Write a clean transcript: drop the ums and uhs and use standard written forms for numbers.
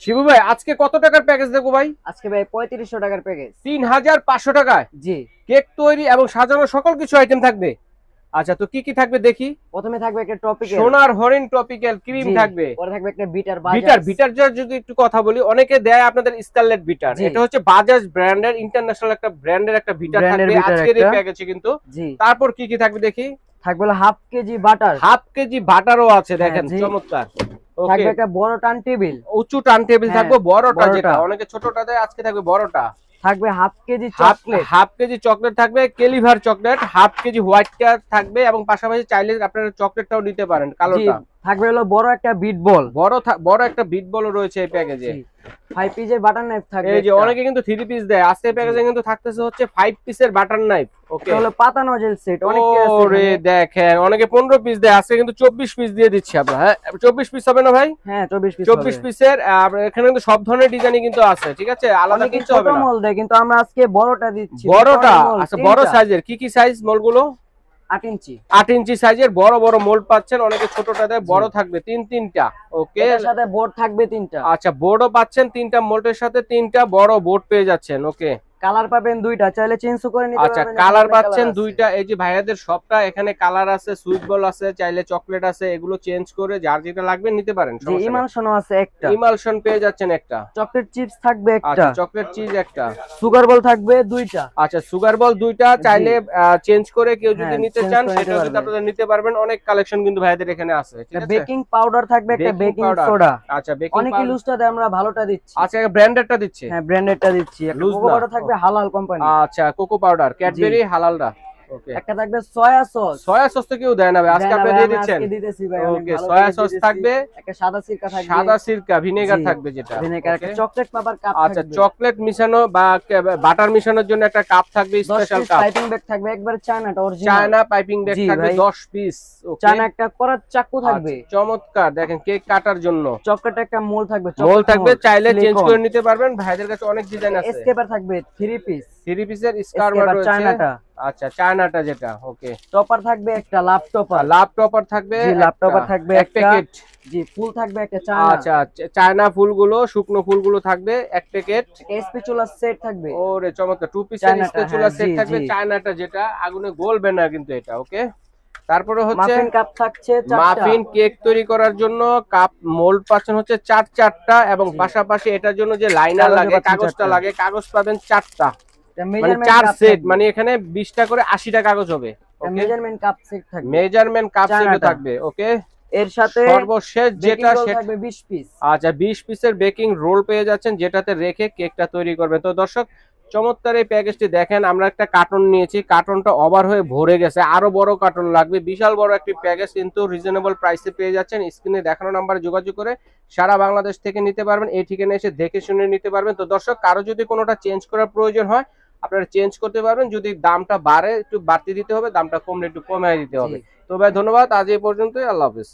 শিবু ভাই আজকে কত টাকার প্যাকেজ দেখবো ভাই? আজকে ভাই 3500 টাকার প্যাকেজ। 3500 টাকায় জি, কেক তৈরি এবং সাজানো সকল কিছু আইটেম থাকবে। আচ্ছা, তো কি কি থাকবে দেখি। প্রথমে থাকবে একটা টপিক্যাল। সোনার হরিণ টপিক্যাল ক্রিম জি, থাকবে। পরে থাকবে একটা বিটার বিটার বাজাজ। বিটার যদি একটু কথা বলি, অনেকে দেয় আপনাদের স্কারলেট বিটার, জি। এটা হচ্ছে বাজাজ ব্র্যান্ডের, ইন্টারন্যাশনাল একটা ব্র্যান্ডের একটা বিটার ব্র্যান্ডের থাকবে বিটার আজকের এই একটা। প্যাকেজে কিন্তু। জি, তারপর কি কি থাকবে দেখি। থাকবে হলো half KG butter. Half KG বাটারও আছে, হ্যাঁ, দেখেন জি। চমৎকার। ওকে, থাকবে একটা বড় টার্ন টেবিল। উঁচু টার্ন টেবিল হ্যাঁ, থাকবে, বড়টা বড়টা। যেটা অনেকে ছোটটা দেয়, আজকে থাকবে বড়টা। থাকবে half KG half chocolate. Half KG chocolate থাকবে, কেলিভার চকলেট হাফ কেজি হোয়াইটটা থাকবে, এবং পাশাপাশি চাইলে আপনারা চকলেটটাও নিতে পারেন জি, কালোটা। থাকবে হলো বড় একটা বিট বল। বড় একটা বিট বলও রয়েছে এই প্যাকেজে। জি, 5 পিসের বাটার নাইফ থাকবে। এই যে একটা। অনেকে কিন্তু 3 পিস দেয়, আজকে প্যাকেজে কিন্তু থাকতেছে হচ্ছে 5 পিসের বাটার নাইফ। ওকে, এটা হলো পাতা নজেল সেট। অনেকে আছে ওরে দেখেন, অনেকে 15 পিস দেয়, আজকে কিন্তু 24 পিস দিয়ে দিচ্ছি আমরা। হ্যাঁ 24 পিস হবে না ভাই? হ্যাঁ, 24 পিস 24 হবে। পিসের এখানে কিন্তু সব ধরনের ডিজাইনই কিন্তু আছে, ঠিক আছে, আলাদা অনেকে কিছু ছোট হবে না। মল দেয়, কিন্তু আমরা আজকে বড়টা দিচ্ছি। বড়টা মোল আচ্ছা, বড় তিনটা। সাইজের কি কি সাইজ মোলগুলো? 8 ইঞ্চি। 8 ইঞ্চি সাইজের বড় বড় মোল্ড পাচ্ছেন, অনেকে ছোটটা দেয়, বড় থাকবে তিনটা। ওকে, এটার সাথে বোর্ড থাকবে 3টা। আচ্ছা, বোর্ডও পাচ্ছেন 3টা, মোল্ডের সাথে 3টা বড় বোর্ড পেয়ে যাচ্ছেন। ওকে, কালার পাবেন 2টা, চাইলে চেঞ্জ করে নিতে আচ্ছা, পারবেন। কালার এখানে পাচ্ছেন কালার আছে। 2টা। এই যে ভাইয়াদের সবটা এখানে কালার আছে, সুইট বল আছে, চাইলে চকলেট আছে, এগুলো চেঞ্জ করে যার যেটা লাগবে নিতে পারেন, জি, সমস্যা নেই। ইমালশনও আছে একটা। ইমালশন পেয়ে যাচ্ছেন একটা। চকলেট চিপস থাকবে একটা। আচ্ছা, চকলেট চিজ একটা। সুগার বল থাকবে 2টা। আচ্ছা, সুগার বল 2টা, চাইলে চেঞ্জ করে কেউ যদি হ্যাঁ, নিতে change চান করে নিতে সেটাও কিন্তু পারবেন। আপনারা নিতে পারবেন। অনেক কালেকশন কিন্তু ভাইয়াদের এখানে আছে, ঠিক আছে। বেকিং পাউডার থাকবে একটা, বেকিং বেকিং পাউডার, সোডা। আচ্ছা, বেকিং অনেকে পাউডার। লুজটা দেয়, আমরা ভালোটা দিচ্ছি। আচ্ছা, ব্র্যান্ডেডটা দিচ্ছে। হ্যাঁ, ব্র্যান্ডেডটা দিচ্ছি। একটা লুজ কোকো না। পাউডার থাকবে হালাল কোম্পানি। আচ্ছা, কোকো পাউডার ক্যাডবেরি হালালটা। ওকে, একটা থাকবে সয়া সস। সয়া সস তো কেউ দেয় না ভাই, আজকে দেয় না আপনি ভাই, দিয়ে আমি দিচ্ছেন। আজকে দিতেছি ভাই, অনেক ওকে, ভালো সয়া করে সস দিতেছি। থাকবে, একটা সাদা সিরকা থাকবে। সাদা সিরকা ভিনেগার জি, থাকবে যেটা। ভিনেগার। একটা Okay? চকলেট পাবার কাপ আচ্ছা, থাকবে। চকলেট মিশানো বা বাটার মিশানোর জন্য একটা কাপ থাকবে, 10 special piece cup. Piping bag থাকবে, একবারে চায়নাটা অরিজিনাল। চায়না পাইপিং ব্যাগ জি থাকবে ভাই। 10 পিস। ওকে, চায়না একটা করার চাকু থাকবে। আচ্ছা, চমৎকার, দেখেন কেক কাটার জন্য চকলেট একটা মোল থাকবে। মোল থাকবে, চাইলে চেঞ্জ সিলিকন। করে নিতে পারবেন, ভাইদের কাছে অনেক ডিজাইন আছে। এসকেপার থাকবে 3 পিস। 3 পিসের স্কারবার এসকেপার রয়েছে। চায়নাটা। আচ্ছা, চায়নাটা যেটা। ওকে, টপার থাকবে একটা, লাভ টপার। লাভ টপার থাকবে জি, লাভ টপার থাকবে এক একটা। প্যাকেট। জি, ফুল থাকবে একটা চায়না। আচ্ছা, চায়না ফুলগুলো, শুকনো ফুলগুলো থাকবে এক প্যাকেট। স্প্যাচুলা সেট থাকবে। ওরে চমৎকার, 2 পিসের চায়নাটা, স্প্যাচুলা হ্যাঁ, সেট জি, থাকবে, জি। চায়নাটা যেটা আগুনে গলবে না কিন্তু এটা। ওকে, তারপরে হচ্ছে মাফিন কাপ থাকছে 4টা। মাফিন কেক তৈরি করার জন্য কাপ মোল্ড পাচ্ছেন হচ্ছে 4টা, এবং জি। পাশাপাশি এটার জন্য যে লাইনার কাগজও লাগে, পাচ্ছেন কাগজটা 4টা। লাগে, কাগজ পাবেন 4টা, এটা মানে মেজারমেন্ট 4 কাপ সেট, থাকবে। মানে এখানে 20টা করে 80টা কাগজ হবে। ওকে, মেজারমেন্ট কাপ সেট থাকবে। মেজারমেন্ট কাপ সেট চায়নাটা। থাকবে। ওকে, এর সাথে সর্বশেষ বেকিং যেটা রোল সেটা, থাকবে 20 পিস। আচ্ছা, 20 পিসের বেকিং রোল পেয়ে যাচ্ছেন, যেটাতে রেখে কেকটা তৈরি করবেন। তো দর্শক, চমৎকার এই প্যাকেজটি দেখেন, আমরা একটা কার্টন নিয়েছি, কার্টনটা ওভার হয়ে ভরে গেছে, আরো বড় কার্টন লাগবে, বিশাল বড় একটি প্যাকেজ, কিন্তু রিজনেবল প্রাইসে পেয়ে যাচ্ছেন। স্ক্রিনে দেখানো নাম্বারে যোগাযোগ করে সারা বাংলাদেশ থেকে নিতে পারবেন, এই ঠিকানা এসে দেখে শুনে নিতে পারবেন। তো দর্শক, কারো যদি কোনোটা চেঞ্জ করার প্রয়োজন হয়, আপনারা চেঞ্জ করতে পারবেন, যদি দামটা বাড়ে একটু বাড়তি দিতে হবে, দামটা কমলে একটু কমিয়ে দিতে হবে। জি। তো ভাই ধন্যবাদ, আজ এই পর্যন্তই, আল্লাহ হাফেজ।